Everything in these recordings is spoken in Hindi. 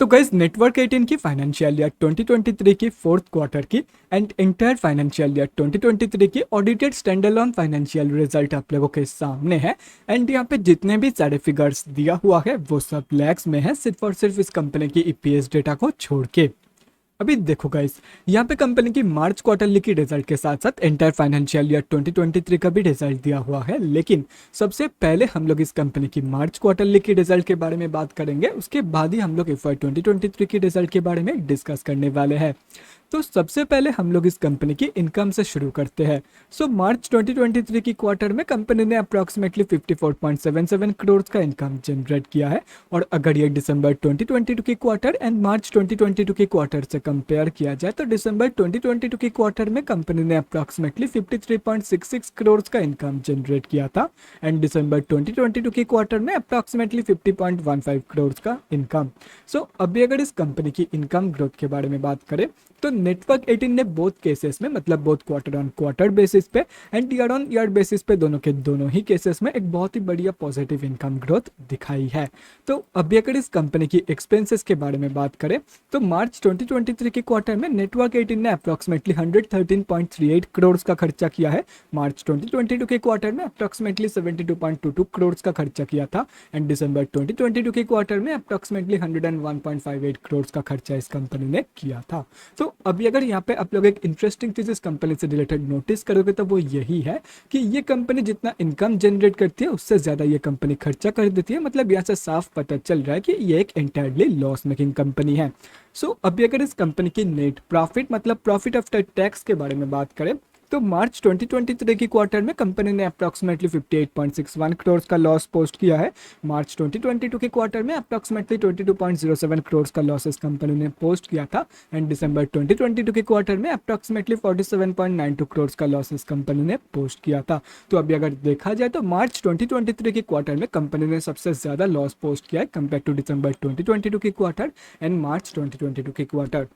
तो गाइस नेटवर्क 18 की फाइनेंशियल ईयर 2023 की फोर्थ क्वार्टर की एंड इंटायर फाइनेंशियल ईयर 2023 की ऑडिटेड स्टैंडअलोन फाइनेंशियल रिजल्ट आप लोगों के सामने है। एंड यहाँ पे जितने भी सारे फिगर्स दिया हुआ है वो सब लैक्स में है, सिर्फ और सिर्फ इस कंपनी की ईपीएस डेटा को छोड़ के। अभी देखो गाइस, यहाँ पे कंपनी की मार्च क्वार्टरली की रिजल्ट के साथ साथ एंटायर फाइनेंशियल ईयर 2023 का भी रिजल्ट दिया हुआ है, लेकिन सबसे पहले हम लोग इस कंपनी की मार्च क्वार्टरली की रिजल्ट के बारे में बात करेंगे, उसके बाद ही हम लोग एफआई 2023 की रिजल्ट के बारे में डिस्कस करने वाले हैं। तो सबसे पहले हम लोग इस कंपनी की इनकम से शुरू करते हैं। सो मार्च 2023 की क्वार्टर में कंपनी ने अप्रॉक्सीमेटली 54.77 करोड़ का इनकम जनरेट किया है। और अगर ये दिसंबर 2022 की क्वार्टर एंड मार्च 2022 की क्वार्टर से कंपेयर किया जाए तो दिसंबर 2022 की क्वार्टर में कंपनी ने अप्रॉक्सीमेटली 53.66 करोड़ का इनकम जनरेट किया था एंड दिसंबर 2022 की क्वार्टर में अप्रॉक्सीमेटली 50.15 करोड़ का इनकम। सो अभी अगर इस कंपनी की इनकम ग्रोथ के बारे में बात करें तो नेटवर्क 18 ने बोथ केसेस में, मतलब both quarter on quarter basis पे and year on year basis पे, दोनों के दोनों ही केसेस में एक बहुत ही बढ़िया पॉजिटिव इनकम ग्रोथ दिखाई है। तो अभी अगर इस कंपनी की एक्सपेंसेस के बारे में बात करें तो मार्च 2023 के क्वार्टर में नेटवर्क 18 ने अप्रॉक्सीमेटली 113.38 करोड़ का खर्चा किया है। मार्च 2022 के क्वार्टर में अप्रॉक्सीमेटली 72.22 करोड़ का खर्चा किया था एंड दिसंबर 2022 के क्वार्टर में अप्रॉक्सीमेटली 101.58 करोड़ का खर्चा इस कंपनी ने किया था। तो अभी अगर यहाँ पे आप लोग एक इंटरेस्टिंग चीज इस कंपनी से रिलेटेड नोटिस करोगे तो वो यही है कि ये कंपनी जितना इनकम जनरेट करती है उससे ज्यादा ये कंपनी खर्चा कर देती है। मतलब यहाँ से साफ पता चल रहा है कि ये एक एंटायरली लॉस मेकिंग कंपनी है। सो अभी अगर इस कंपनी की नेट प्रॉफिट, मतलब प्रॉफिट आफ्टर टैक्स के बारे में बात करें तो मार्च 2023 की क्वार्टर में कंपनी ने अप्रॉक्सीमेटली 58.61 करोड़ का लॉस पोस्ट किया है। मार्च 2022 के क्वार्टर में अप्रॉक्सीमेटली 22.07 करोड़ का लॉस इस कंपनी ने पोस्ट किया था एंड दिसंबर 2022 के क्वार्टर में अप्रॉक्सीमेटली 47.92 करोड़ का लॉस इस कंपनी ने पोस्ट किया था। तो अभी अगर देखा जाए तो मार्च 2023 के क्वार्टर में कंपनी ने सबसे ज्यादा लॉस पोस्ट किया है कंपेयर टू दिसंबर 2022 के क्वार्टर एंड मार्च 2022 के क्वार्टर।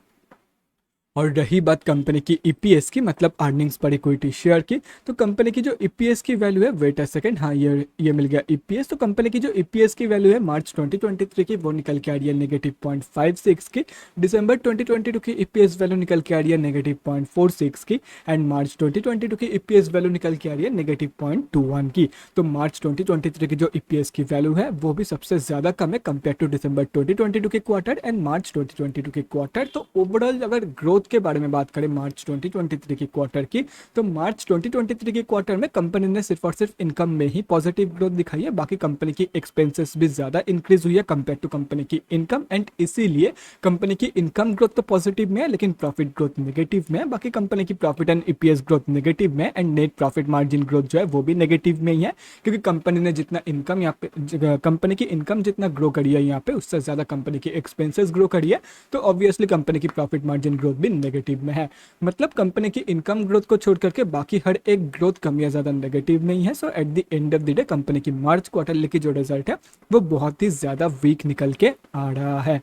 और रही बात कंपनी की ईपीएस की, मतलब अर्निंग्स पर इक्विटी शेयर की, तो कंपनी की जो ईपीएस की वैल्यू है, वेट अ सेकंड, हाँ ये मिल गया ईपीएस। तो कंपनी की जो ईपीएस की वैल्यू है मार्च 2023 की वो निकल के आ रही है -0.56 की। दिसंबर 2022 की ईपीएस वैल्यू निकल के आ रही है -0.46 की एंड मार्च 2022 की ईपीएस वैल्यू निकल के आ रही है -0.21 की। तो मार्च 2023 की जो ईपीएस की वैल्यू है वो भी सबसे ज्यादा कम है कंपेयर टू दिसंबर 2022 के क्वार्टर एंड मार्च 2022 के क्वार्टर। तो ओवरऑल अगर ग्रोथ के बारे में बात करें मार्च 2023 की क्वार्टर की, तो मार्च 2023 के क्वार्टर में कंपनी ने सिर्फ और सिर्फ इनकम में ही पॉजिटिव ग्रोथ दिखाई है। बाकी कंपनी की एक्सपेंसेस भी ज्यादा इंक्रीज हुई है कंपेयर टू कंपनी की इनकम एंड इसीलिए कंपनी की इनकम ग्रोथ तो पॉजिटिव में है लेकिन प्रॉफिट ग्रोथ नेगेटिव में है। बाकी कंपनी की profit and EPS growth negative में and net profit margin growth जो है वो भी नेगेटिव में ही है, क्योंकि कंपनी ने जितना इनकम यहाँ पे, कंपनी की इनकम जितना ग्रो करी है यहाँ पे उससे ज्यादा कंपनी की एक्सपेंसेस ग्रो करी है। तो ऑब्वियसली कंपनी की प्रॉफिट मार्जिन ग्रोथ भी नेगेटिव में है। मतलब कंपनी की इनकम ग्रोथ को छोड़ करके बाकी हर एक ग्रोथ कम या ज्यादा नेगेटिव नहीं है। So at the end of the day company की मार्च क्वार्टर की जो रिजल्ट है वो बहुत ही ज्यादा वीक निकल के आ रहा है।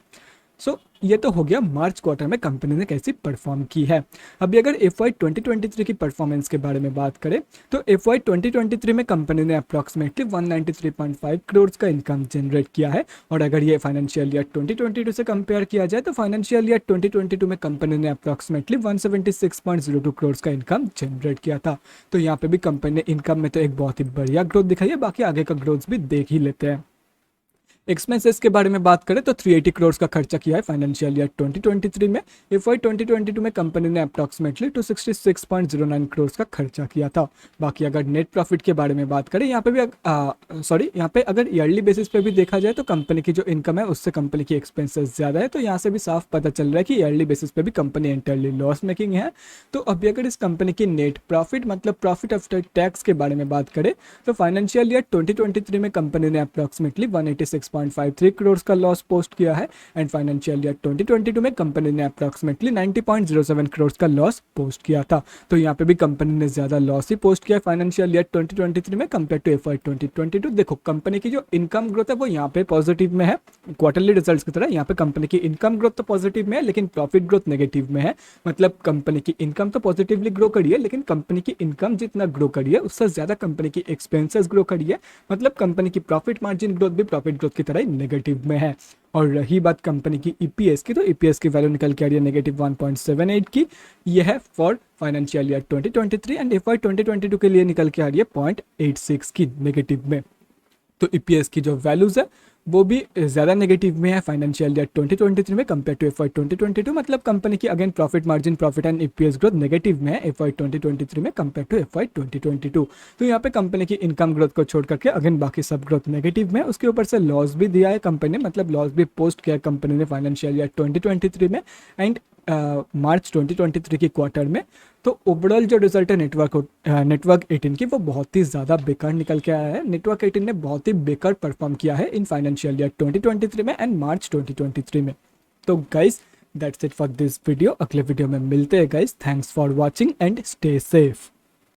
सो ये तो हो गया मार्च क्वार्टर में कंपनी ने कैसी परफॉर्म की है। अभी अगर एफवाई 2023 की परफॉर्मेंस के बारे में बात करें तो एफवाई 2023 में कंपनी ने अप्रॉक्सीमेटली 193.5 करोड़ का इनकम जनरेट किया है। और अगर ये फाइनेंशियल ईयर 2022 से कंपेयर किया जाए तो फाइनेंशियल ईयर 2022 में कंपनी ने अप्रॉक्सीमेटली 176.02 करोड़ का इनकम जनरेट किया था। तो यहाँ पे भी कंपनी ने इनकम में तो एक बहुत ही बढ़िया ग्रोथ दिखाई है। बाकी आगे का ग्रोथ भी देख ही लेते हैं। एक्सपेंसेस के बारे में बात करें तो 380 करोड़ का खर्चा किया है फाइनेंशियल ईयर 2023 में। एफवाई 2022 में कंपनी ने अप्रॉक्सीमेटली 266.09 करोड़ का खर्चा किया था। बाकी अगर नेट प्रॉफिट के बारे में बात करें यहाँ पे भी यहाँ पे अगर ईयरली बेसिस पे भी देखा जाए तो कंपनी की जो इनकम है उससे कंपनी की एक्सपेंसेस ज्यादा है। तो यहाँ से भी साफ पता चल रहा है कि ईयरली बेसिस पे भी कंपनी एंटायरली लॉस मेकिंग है। तो अभी अगर इस कंपनी की नेट प्रॉफिट, मतलब प्रॉफिट आफ्टर टैक्स के बारे में बात करें तो फाइनेंशियल ईयर 2023 में कंपनी ने अप्रॉक्सीमेटली 186.53 करोड़ का लॉस पोस्ट किया है एंड फाइनेंशियल ईयर 2022 में कंपनी ने अप्रॉक्सीमेटली 90.07 करोड़ का लॉस पोस्ट किया था। तो यहाँ पे भी कंपनी ने ज्यादा लॉस ही पोस्ट किया फाइनेंशियल ईयर 2023 में कंपेयर टू एफआई 2022। देखो कंपनी की जो इनकम ग्रोथ है वो यहाँ पे पॉजिटिव में है क्वार्टरली रिजल्ट्स की तरह। यहाँ पे कंपनी की इनकम ग्रोथ तो पॉजिटिव में है लेकिन प्रॉफिट ग्रोथ नेगेटिव में है। मतलब कंपनी की इनकम तो पॉजिटिवली ग्रो करी है लेकिन कंपनी की इनकम जितना ग्रो करी है उससे ज्यादा कंपनी की एक्सपेंसेस ग्रो करी है। मतलब कंपनी की प्रॉफिट मार्जिन ग्रोथ भी प्रॉफिट ग्रोथ की तरह ही नेगेटिव में है। और रही बात कंपनी की ईपीएस की, तो ईपीएस की वैल्यू निकल के आ रही है नेगेटिव 1.78 की। यह है for financial year 2023 and FY 2022 के लिए निकल के आ रही है 0.86 की नेगेटिव में। तो ईपीएस की जो वैल्यूज़ है वो भी ज़्यादा नेगेटिव में है फाइनेंशियल ईयर 2023 में कंपेयर टू एफवाई 2022। मतलब कंपनी की again profit margin, profit and EPS growth negative में है एफवाई 2023 में कंपेयर टू एफवाई 2022। तो यहाँ पे कंपनी की इनकम ग्रोथ को छोड़ करके अगेन बाकी सब ग्रोथ नेगेटिव में है। उसके ऊपर से लॉस भी दिया है कंपनी ने, मतलब लॉस भी पोस्ट किया कंपनी ने फाइनेंशियल ईयर 2023 में एंड मार्च 2023 की क्वार्टर में। तो ओवरऑल जो रिजल्ट है नेटवर्क 18 की, वो बहुत ही ज़्यादा बेकार निकल के आया है। नेटवर्क 18 ने बहुत ही बेकार परफॉर्म किया है इन फाइनेंशियल ईयर 2023 में एंड मार्च 2023 में। तो guys that's it for this video. अगले वीडियो में मिलते हैं guys. Thanks for watching and stay safe.